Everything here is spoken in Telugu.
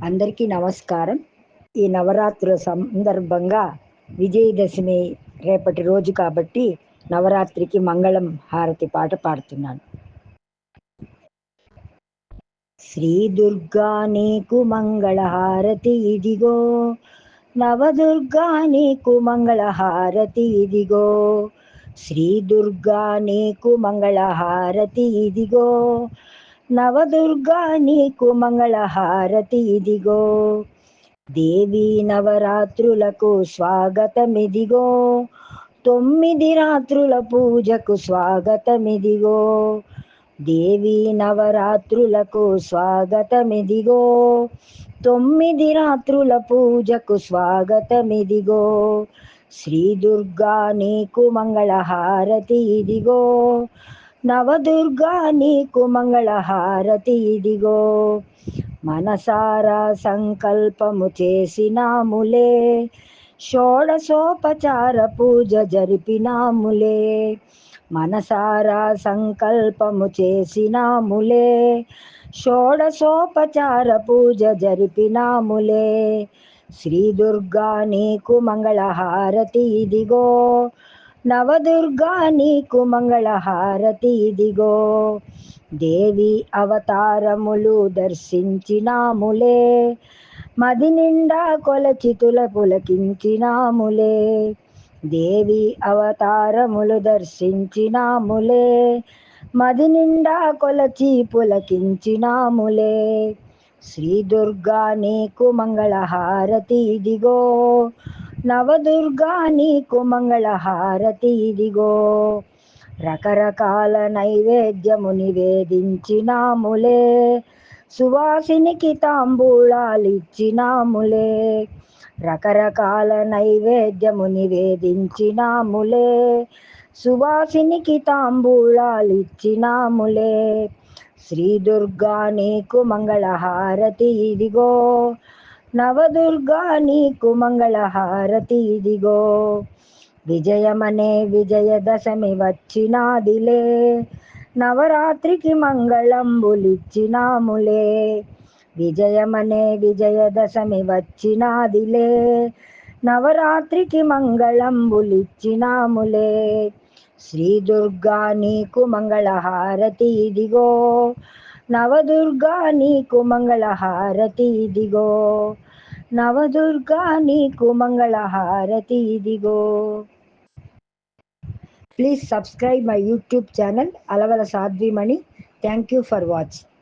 అందరికీ నమస్కారం. ఈ నవరాత్రుల సందర్భంగా విజయదశమి రేపటి రోజు కాబట్టి నవరాత్రికి మంగళం హారతి పాట పాడుతున్నాను. శ్రీ దుర్గా నీకు మంగళహారతి ఇదిగో, నవదుర్గా నీకు మంగళహారతి ఇదిగో. శ్రీ దుర్గా నీకు మంగళహారతి ఇదిగో, నవదుర్గా నీకు మంగళహారతి ఇదిగో. దేవీ నవరాత్రులకు స్వాగతమిదిగో, 9 రాత్రుల పూజకు స్వాగతమిదిగో. దేవీ నవరాత్రులకు స్వాగతమిదిగో, 9 రాత్రుల పూజకు స్వాగతమిదిగో. శ్రీ దుర్గా నీకు మంగళహారతి ఇదిగో, నవదుర్గా నీకు మంగళహారతి ఇదిగో. మనసారా సంకల్పము చేసినాములే, షోడశోపచార పూజ జరిపినాములే. మనసారా సంకల్పము చేసినాములే, షోడశోపచార పూజ జరిపినాములే. శ్రీ దుర్గా నీకు మంగళహారతి ఇదిగో, నవదుర్గా నీకు మంగళహారతి ఇదిగో. దేవి అవతారములు దర్శించినాములే, మది నిండా కొలచితుల పులకించినాములే. దేవి అవతారములు దర్శించినాములే, మది నిండా కొలచి పులకించినాములే. శ్రీ దుర్గా నీకు మంగళహారతి ఇదిగో, నవదుర్గా నీకు మంగళహారతి ఇదిగో. రకరకాల నైవేద్యము నివేదించినాములే, సువాసినికి తాంబూలాలిచ్చినాములే. రకరకాల నైవేద్యము నివేదించినాములే, సువాసినికి తాంబూలాలిచ్చినాములే. శ్రీ దుర్గా నీకు మంగళహారతి ఇదిగో, నవదుర్గా నీకు మంగళహారతి ఇదిగో. విజయమనే విజయదశమి వచ్చినాదిలే, నవరాత్రికి మంగళంబులిచ్చినాములే. విజయమనే విజయదశమి వచ్చినాదిలే, నవరాత్రికి మంగళంబులిచ్చినాములే. శ్రీ దుర్గా నీకు మంగళహారతి ఇదిగో, నవదుర్గా నీకు మంగళహారతి ఇదిగో. నవదుర్గా నీకు మంగళహారతి ఇదిగో. Please subscribe my YouTube channel Alavala Sadhvimani. Thank you for watching.